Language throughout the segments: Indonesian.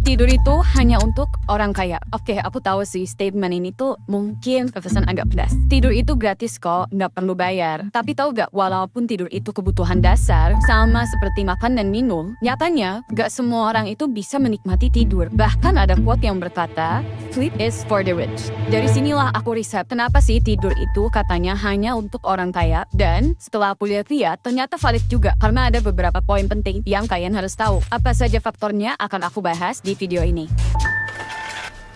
Tidur itu hanya untuk orang kaya. Oke, aku tahu sih statement ini tuh mungkin terkesan agak pedas. Tidur itu gratis kok, nggak perlu bayar. Tapi tahu gak, walaupun tidur itu kebutuhan dasar, sama seperti makan dan minum, nyatanya gak semua orang itu bisa menikmati tidur. Bahkan ada quote yang berkata, sleep is for the rich. Dari sinilah aku riset, kenapa sih tidur itu katanya hanya untuk orang kaya. Dan setelah aku lihat-lihat, ternyata valid juga. Karena ada beberapa poin penting yang kalian harus tahu. Apa saja faktornya akan aku bahas di video ini.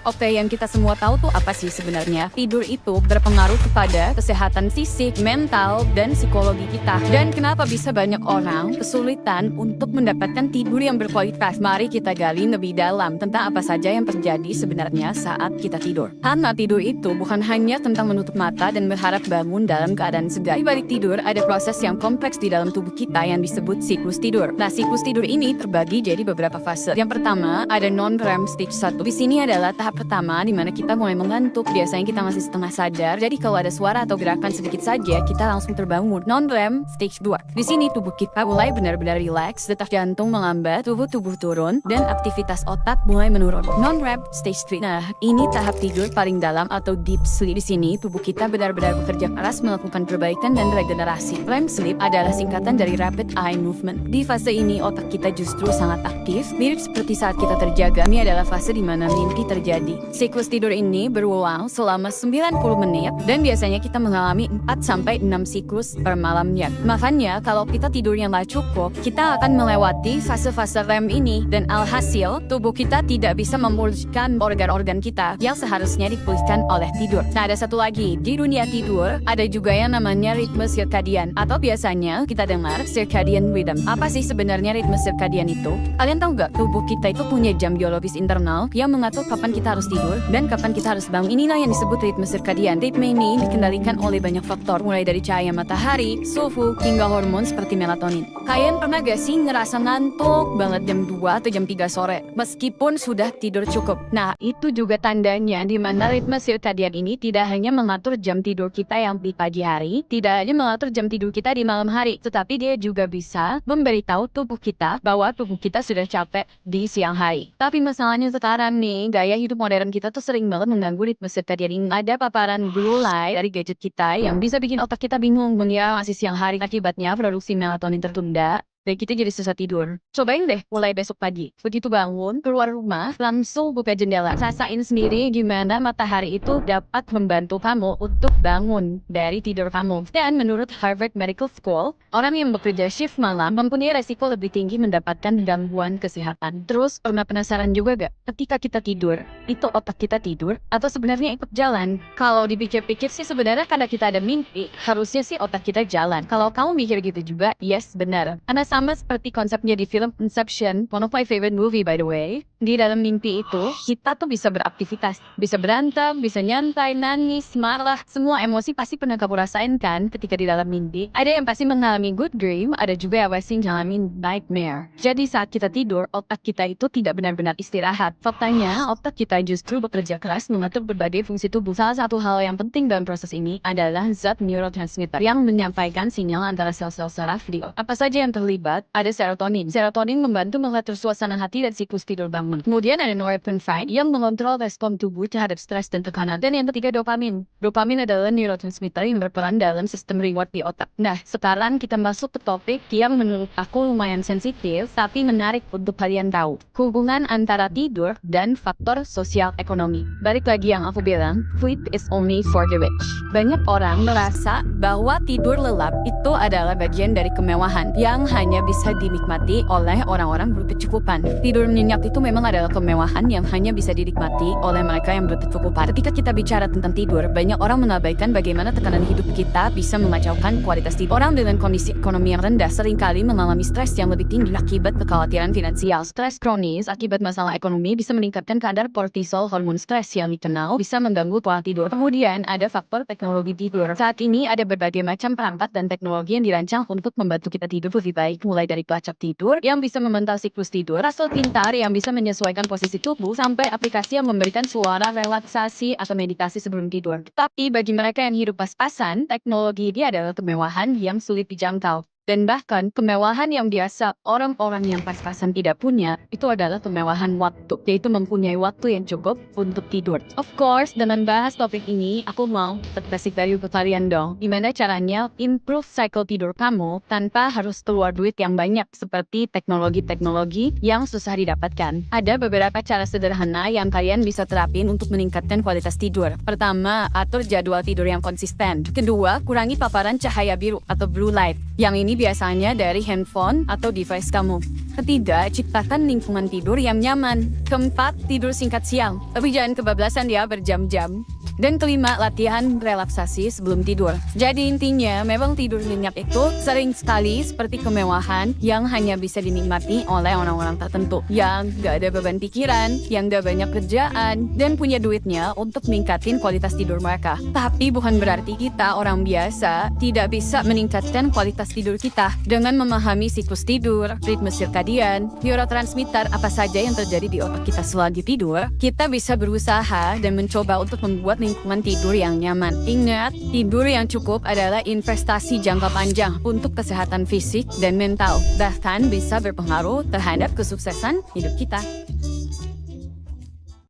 Oke, yang kita semua tahu tuh apa sih sebenarnya? Tidur itu berpengaruh kepada kesehatan fisik, mental, dan psikologi kita. Dan kenapa bisa banyak orang kesulitan untuk mendapatkan tidur yang berkualitas? Mari kita gali lebih dalam tentang apa saja yang terjadi sebenarnya saat kita tidur. Karena tidur itu bukan hanya tentang menutup mata dan berharap bangun dalam keadaan segar. Di balik tidur ada proses yang kompleks di dalam tubuh kita yang disebut siklus tidur. Nah, siklus tidur ini terbagi jadi beberapa fase. Yang pertama ada non-REM stage 1. Di sini adalah tahap pertama di mana kita mulai mengantuk. Biasanya kita masih setengah sadar. Jadi kalau ada suara atau gerakan sedikit saja, kita langsung terbangun. Non-REM stage 2. Di sini tubuh kita mulai benar-benar rileks, detak jantung melambat, tubuh turun, dan aktivitas otak mulai menurun. Non-REM stage 3. Nah, ini tahap tidur paling dalam atau deep sleep. Di sini tubuh kita benar-benar bekerja keras melakukan perbaikan dan regenerasi. REM sleep adalah singkatan dari rapid eye movement. Di fase ini otak kita justru sangat aktif, mirip seperti saat kita terjaga. Ini adalah fase di mana mimpi terjadi. Siklus tidur ini berulang selama 90 menit dan biasanya kita mengalami 4-6 siklus per malamnya. Makanya kalau kita tidurnya nggak cukup, kita akan melewati fase-fase REM ini dan alhasil tubuh kita tidak bisa memulihkan organ-organ kita yang seharusnya dipulihkan oleh tidur. Nah, ada satu lagi, di dunia tidur ada juga yang namanya ritme circadian atau biasanya kita dengar circadian rhythm. Apa sih sebenarnya ritme circadian itu? Kalian tahu nggak, tubuh kita itu punya jam biologis internal yang mengatur kapan kita harus tidur dan kapan kita harus bangun. Inilah yang disebut ritme circadian. Ritme ini dikendalikan oleh banyak faktor, mulai dari cahaya matahari, suhu, hingga hormon seperti melatonin. Kalian pernah gak sih ngerasa ngantuk banget jam 2 atau jam 3 sore meskipun sudah tidur cukup? Nah, itu juga tandanya di mana ritme circadian ini tidak hanya mengatur jam tidur kita yang di pagi hari, tidak hanya mengatur jam tidur kita di malam hari, tetapi dia juga bisa memberitahu tubuh kita bahwa tubuh kita sudah capek di siang hari. Tapi masalahnya sekarang nih, gaya hidup modern kita tuh sering banget mengganggu ritme circadian ini. Ada paparan blue light dari gadget kita yang bisa bikin otak kita bingung. Ya, masih siang hari, akibatnya produksi melatonin tertunda dan kita jadi susah tidur. Cobain deh mulai besok pagi. Begitu bangun, keluar rumah, langsung buka jendela. Rasain sendiri gimana matahari itu dapat membantu kamu untuk bangun dari tidur kamu. Dan menurut Harvard Medical School, orang yang bekerja shift malam mempunyai resiko lebih tinggi mendapatkan gangguan kesehatan. Terus, pernah penasaran juga gak? Ketika kita tidur, itu otak kita tidur atau sebenarnya ikut jalan? Kalau dipikir-pikir sih sebenarnya karena kita ada mimpi, harusnya sih otak kita jalan. Kalau kamu mikir gitu juga, yes, benar. Karena sama seperti konsepnya di film Inception, one of my favorite movie by the way. Di dalam mimpi itu, kita tuh bisa beraktivitas, bisa berantem, bisa nyantai, nangis, marah. Semua emosi pasti pernah kamu rasain kan ketika di dalam mimpi. Ada yang pasti mengalami good dream, ada juga yang pasti mengalami nightmare. Jadi saat kita tidur, otak kita itu tidak benar-benar istirahat. Faktanya, otak kita justru bekerja keras mengatur berbagai fungsi tubuh. Salah satu hal yang penting dalam proses ini adalah zat neurotransmitter yang menyampaikan sinyal antara sel-sel saraf di otak. Apa saja yang terlibat? Ada serotonin. Serotonin membantu mengatur suasana hati dan siklus tidur bangun. Kemudian ada norepinephrine yang mengontrol respon tubuh terhadap stres dan tekanan. Dan yang ketiga dopamin. Dopamin adalah neurotransmitter yang berperan dalam sistem reward di otak. Nah, sekarang kita masuk ke topik yang menurut aku lumayan sensitif, tapi menarik untuk kalian tahu. Hubungan antara tidur dan faktor sosial ekonomi. Balik lagi yang aku bilang, sleep is only for the rich. Banyak orang merasa bahwa tidur lelap itu adalah bagian dari kemewahan yang hanya bisa dinikmati oleh orang-orang berkecukupan. Tidur nyenyak itu memang adalah kemewahan yang hanya bisa dinikmati oleh mereka yang berkecukupan. Ketika kita bicara tentang tidur, banyak orang mengabaikan bagaimana tekanan hidup kita bisa mengacaukan kualitas tidur. Orang dengan kondisi ekonomi yang rendah seringkali mengalami stres yang lebih tinggi akibat kekhawatiran finansial. Stres kronis akibat masalah ekonomi bisa meningkatkan kadar kortisol, hormon stres yang dikenal bisa mengganggu pola tidur. Kemudian ada faktor teknologi tidur. Saat ini ada berbagai macam perangkat dan teknologi yang dirancang untuk membantu kita tidur lebih baik, mulai dari pelacak tidur yang bisa memantau siklus tidur, kasur pintar yang bisa menyesuaikan posisi tubuh, sampai aplikasi yang memberikan suara relaksasi atau meditasi sebelum tidur. Tapi bagi mereka yang hidup pas-pasan, teknologi ini adalah kemewahan yang sulit dijangkau. Dan bahkan kemewahan yang biasa orang-orang yang pas-pasan tidak punya, itu adalah kemewahan waktu, yaitu mempunyai waktu yang cukup untuk tidur. Of course, dengan bahas topik ini, aku mau kasih value ke kalian dong. Gimana caranya improve cycle tidur kamu tanpa harus keluar duit yang banyak seperti teknologi-teknologi yang susah didapatkan. Ada beberapa cara sederhana yang kalian bisa terapin untuk meningkatkan kualitas tidur. Pertama, atur jadwal tidur yang konsisten. Kedua, kurangi paparan cahaya biru atau blue light. Yang ini biasanya dari handphone atau device kamu. Ketiga, ciptakan lingkungan tidur yang nyaman. Keempat, tidur singkat siang, tapi jangan kebablasan ya berjam-jam. Dan kelima, latihan relaksasi sebelum tidur. Jadi intinya, memang tidur nyenyak itu sering sekali seperti kemewahan yang hanya bisa dinikmati oleh orang-orang tertentu. Yang gak ada beban pikiran, yang gak banyak kerjaan, dan punya duitnya untuk meningkatin kualitas tidur mereka. Tapi bukan berarti kita orang biasa tidak bisa meningkatkan kualitas tidur kita dengan memahami siklus tidur, ritme sirkadian, neurotransmitter apa saja yang terjadi di otak kita selagi tidur. Kita bisa berusaha dan mencoba untuk membuat lingkungan tidur yang nyaman. Ingat, tidur yang cukup adalah investasi jangka panjang untuk kesehatan fisik dan mental, bahkan bisa berpengaruh terhadap kesuksesan hidup kita.